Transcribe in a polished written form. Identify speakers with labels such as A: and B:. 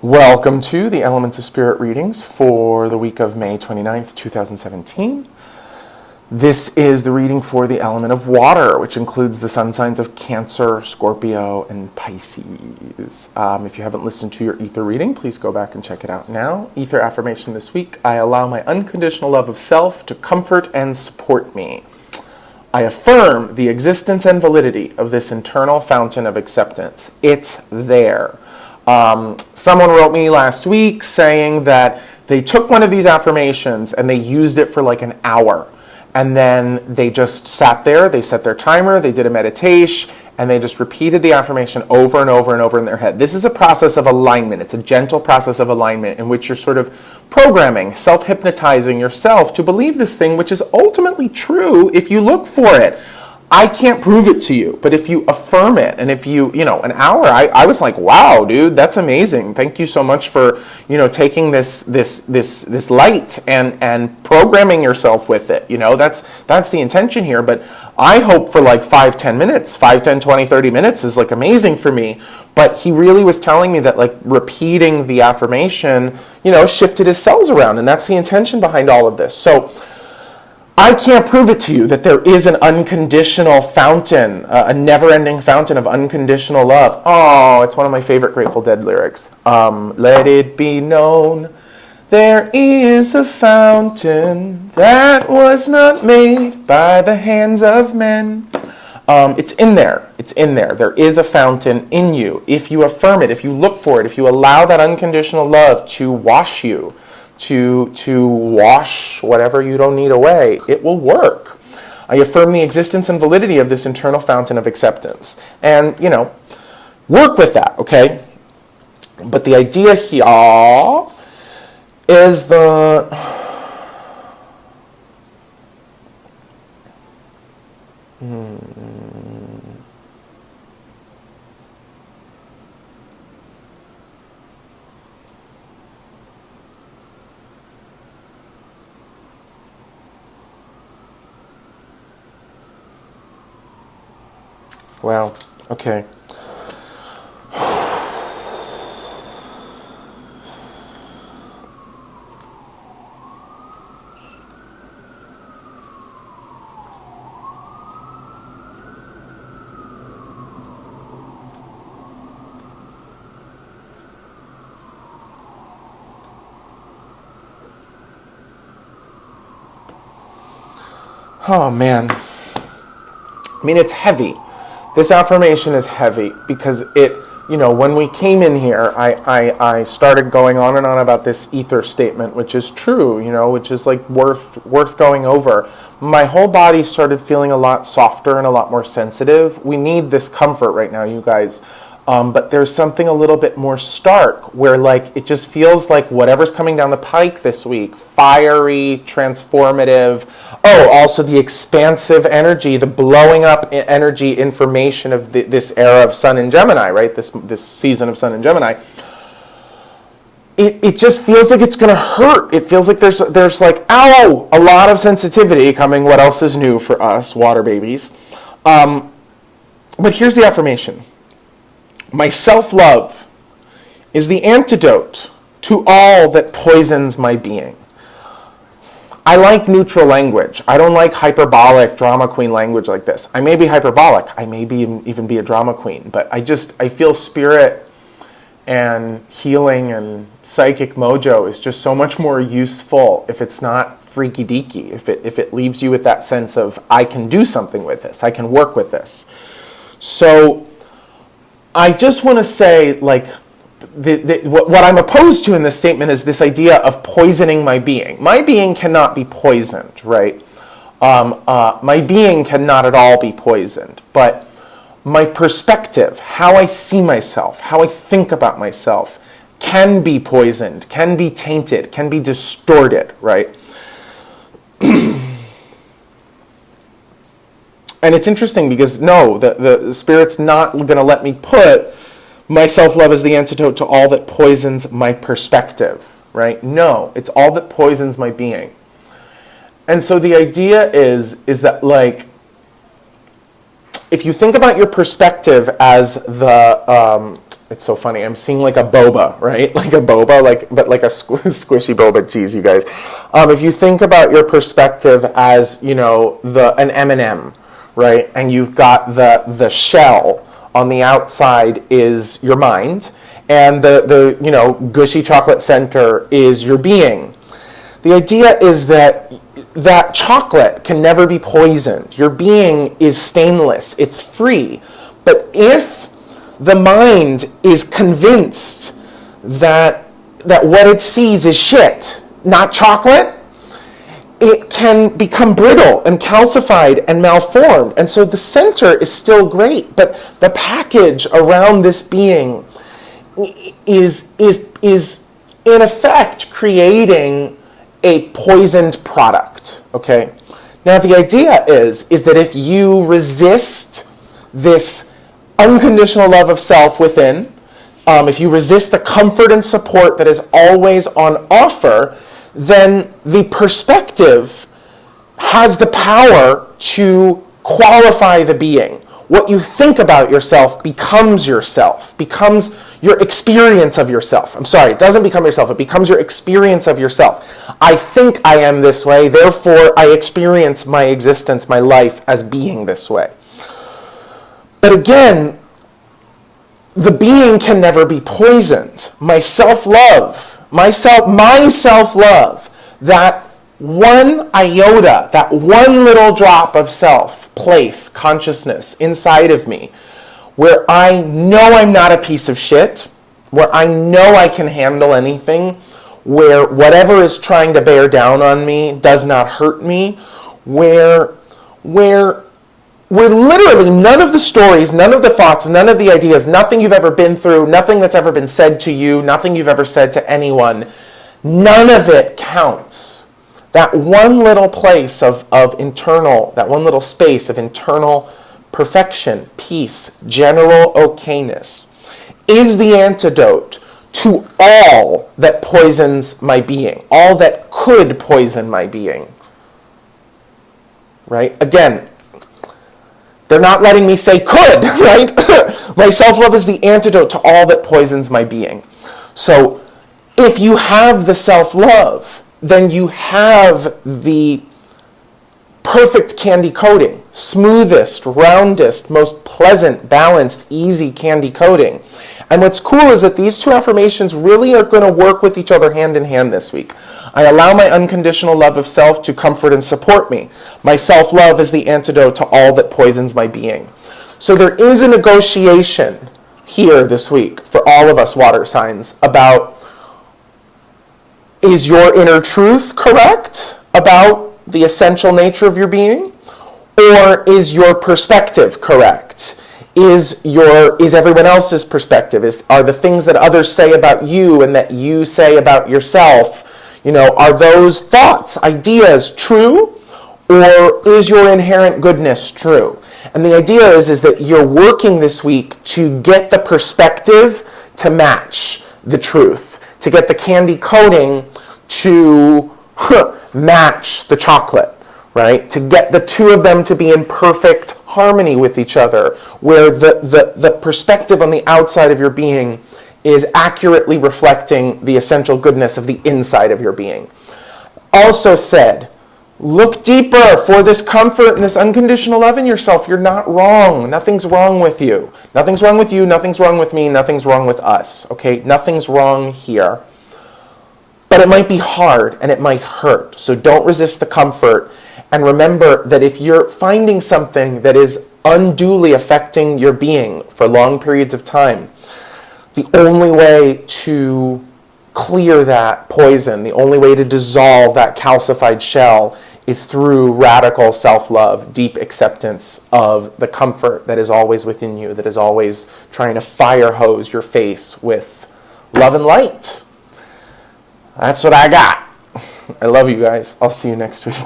A: Welcome to the Elements of Spirit readings for the week of May 29th, 2017. This is the reading for the element of water, which includes the sun signs of Cancer, Scorpio, and Pisces. If you haven't listened to your ether reading, please go back and check it out now. Ether affirmation this week: I allow my unconditional love of self to comfort and support me. I affirm the existence and validity of this internal fountain of acceptance. It's there. Someone wrote me last week saying that they took one of these affirmations and they used it for like an hour. And then they just sat there, they set their timer, they did a meditation, and they just repeated the affirmation over and over and over in their head. This is a process of alignment. It's a gentle process of alignment in which you're sort of programming, self-hypnotizing yourself to believe this thing, which is ultimately true if you look for it. I can't prove it to you, but if you affirm it, and if you, an hour, I was like, wow, dude, that's amazing. Thank you so much for, taking this light and programming yourself with it. That's the intention here. But I hope for like 5, 10 minutes, 5, 10, 20, 30 minutes is like amazing for me. But he really was telling me that like repeating the affirmation, shifted his cells around, and that's the intention behind all of this. So I can't prove it to you that there is an unconditional fountain, a never-ending fountain of unconditional love. Oh, it's one of my favorite Grateful Dead lyrics. Let it be known, there is a fountain that was not made by the hands of men. It's in there. It's in there. There is a fountain in you. If you affirm it, if you look for it, if you allow that unconditional love to wash you, to wash whatever you don't need away, it will work. I affirm the existence and validity of this internal fountain of acceptance. And, work with that, okay? But the idea here is Wow, okay. Oh man. It's heavy. This affirmation is heavy because it, when we came in here, I started going on and on about this ether statement, which is true, which is like worth going over. My whole body started feeling a lot softer and a lot more sensitive. We need this comfort right now, you guys. But there's something a little bit more stark where like it just feels like whatever's coming down the pike this week, fiery, transformative. Oh, also the expansive energy, the blowing up energy information of this era of Sun in Gemini, right? This season of Sun in Gemini. It just feels like it's going to hurt. It feels like there's like, ow, a lot of sensitivity coming. What else is new for us, water babies? But here's the affirmation. My self-love is the antidote to all that poisons my being. I like neutral language. I don't like hyperbolic drama queen language like this. I may be hyperbolic. I may even be a drama queen. But I feel spirit and healing and psychic mojo is just so much more useful if it's not freaky deaky. If it leaves you with that sense of, I can do something with this. I can work with this. So I just want to say, like, what I'm opposed to in this statement is this idea of poisoning my being. My being cannot be poisoned, right? My being cannot at all be poisoned. But my perspective, how I see myself, how I think about myself, can be poisoned, can be tainted, can be distorted, right? And it's interesting because, no, the Spirit's not going to let me put my self-love as the antidote to all that poisons my perspective, right? No, it's all that poisons my being. And so the idea is that, like, if you think about your perspective as the It's so funny. I'm seeing like a boba, right? Like a boba, but like a squishy boba. Geez, you guys. If you think about your perspective as, an M&M, right? And you've got the shell on the outside is your mind, and the gushy chocolate center is your being. The idea is that chocolate can never be poisoned. Your being is stainless. It's free. But if the mind is convinced that what it sees is shit, not chocolate, it can become brittle and calcified and malformed. And so the center is still great, but the package around this being is in effect creating a poisoned product, okay? Now the idea is that if you resist this unconditional love of self within, if you resist the comfort and support that is always on offer, then the perspective has the power to qualify the being. What you think about yourself, becomes your experience of yourself. I'm sorry, it doesn't become yourself, it becomes your experience of yourself. I think I am this way, therefore I experience my existence, my life as being this way. But again, the being can never be poisoned. My self-love, that one iota, that one little drop of self, place, consciousness inside of me, where I know I'm not a piece of shit, where I know I can handle anything, where whatever is trying to bear down on me does not hurt me, where literally none of the stories, none of the thoughts, none of the ideas, nothing you've ever been through, nothing that's ever been said to you, nothing you've ever said to anyone, none of it counts. That one little place of internal, that one little space of internal perfection, peace, general okayness, is the antidote to all that poisons my being, all that could poison my being. Right? Again, they're not letting me say could, right? My self-love is the antidote to all that poisons my being. So if you have the self-love, then you have the perfect candy coating, smoothest, roundest, most pleasant, balanced, easy candy coating. And what's cool is that these two affirmations really are going to work with each other hand in hand this week. I allow my unconditional love of self to comfort and support me. My self-love is the antidote to all that poisons my being. So there is a negotiation here this week for all of us water signs about, is your inner truth correct about the essential nature of your being? Or is your perspective correct? Is everyone else's perspective? Are the things that others say about you and that you say about yourself, are those thoughts, ideas true? Or is your inherent goodness true? And the idea is that you're working this week to get the perspective to match the truth, to get the candy coating to match the chocolate, right? To get the two of them to be in perfect harmony with each other, where the perspective on the outside of your being is accurately reflecting the essential goodness of the inside of your being. Also said, look deeper for this comfort and this unconditional love in yourself. You're not wrong. Nothing's wrong with you. Nothing's wrong with you. Nothing's wrong with me. Nothing's wrong with us. Okay? Nothing's wrong here. But it might be hard and it might hurt. So don't resist the comfort. And remember that if you're finding something that is unduly affecting your being for long periods of time, the only way to clear that poison, the only way to dissolve that calcified shell is through radical self-love, deep acceptance of the comfort that is always within you, that is always trying to fire hose your face with love and light. That's what I got. I love you guys. I'll see you next week.